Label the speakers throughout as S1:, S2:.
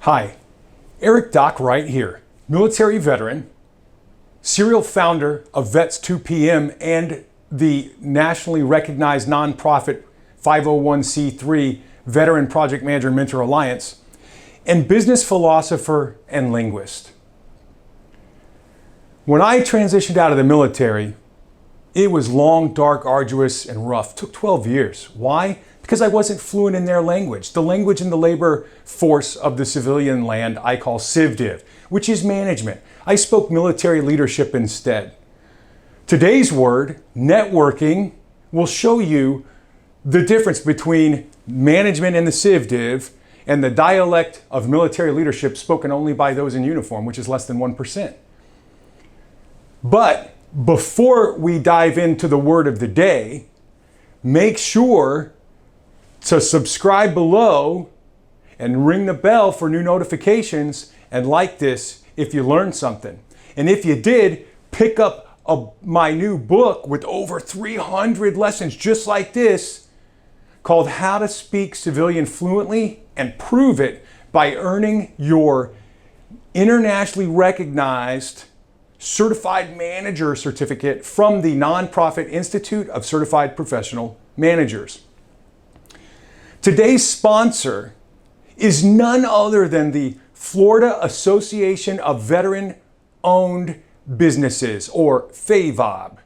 S1: Hi, Eric Doc Wright here, military veteran, serial founder of Vets 2PM and the nationally recognized nonprofit 501c3 Veteran Project Manager Mentor Alliance, and business philosopher and linguist. When I transitioned out of the military, it was long, dark, arduous, and rough. It took 12 years. Why? Because I wasn't fluent in their language. The language in the labor force of the civilian land I call CIVDIV, which is management. I spoke military leadership instead. Today's word, networking, will show you the difference between management and the CIVDIV and the dialect of military leadership spoken only by those in uniform, which is less than 1%. But before we dive into the word of the day, make sure to subscribe below and ring the bell for new notifications and like this if you learned something. And if you did, pick up my new book with over 300 lessons just like this called How to Speak Civilian Fluently and Prove It by earning your internationally recognized Certified Manager Certificate from the Nonprofit Institute of Certified Professional Managers. Today's sponsor is none other than the Florida Association of Veteran-Owned Businesses, or FAVOB.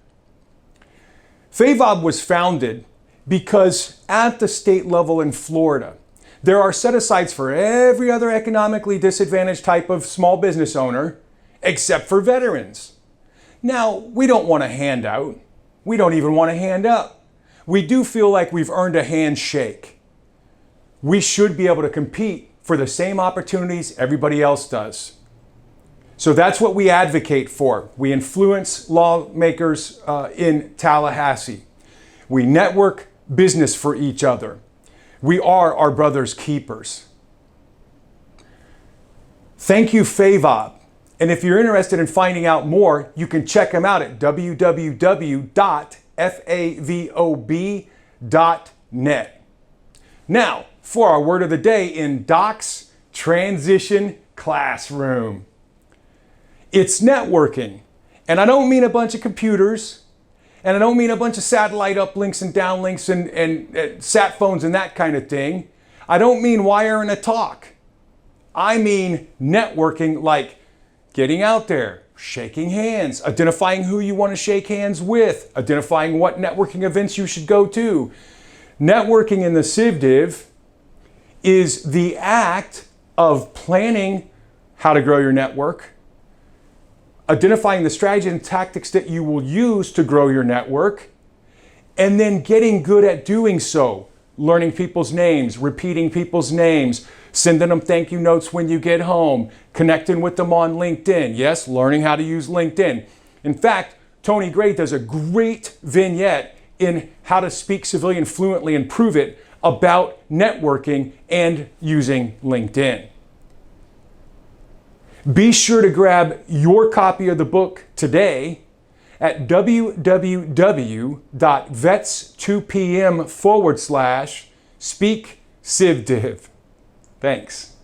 S1: FAVOB was founded because at the state level in Florida, there are set-asides for every other economically disadvantaged type of small business owner except for veterans. Now, we don't want a handout. We don't even want a hand up. We do feel like we've earned a handshake. We should be able to compete for the same opportunities everybody else does. So that's what we advocate for. We influence lawmakers in Tallahassee. We network business for each other. We are our brother's keepers. Thank you, FAVOB. And if you're interested in finding out more, you can check them out at www.favob.net. Now, for our word of the day in Doc's Transition Classroom. It's networking. And I don't mean a bunch of computers, and I don't mean a bunch of satellite uplinks and downlinks and sat phones and that kind of thing. I don't mean wiring a talk. I mean networking, like getting out there, shaking hands, identifying who you want to shake hands with, identifying what networking events you should go to. Networking in the CIVDIV is the act of planning how to grow your network, identifying the strategy and tactics that you will use to grow your network, and then getting good at doing so. Learning people's names, repeating people's names, sending them thank you notes when you get home, connecting with them on LinkedIn. Yes, learning how to use LinkedIn. In fact, Tony Gray does a great vignette in How to Speak Civilian Fluently and Prove It about networking and using LinkedIn. Be sure to grab your copy of the book today at www.vets2pm/speak CIVDIV. Thanks.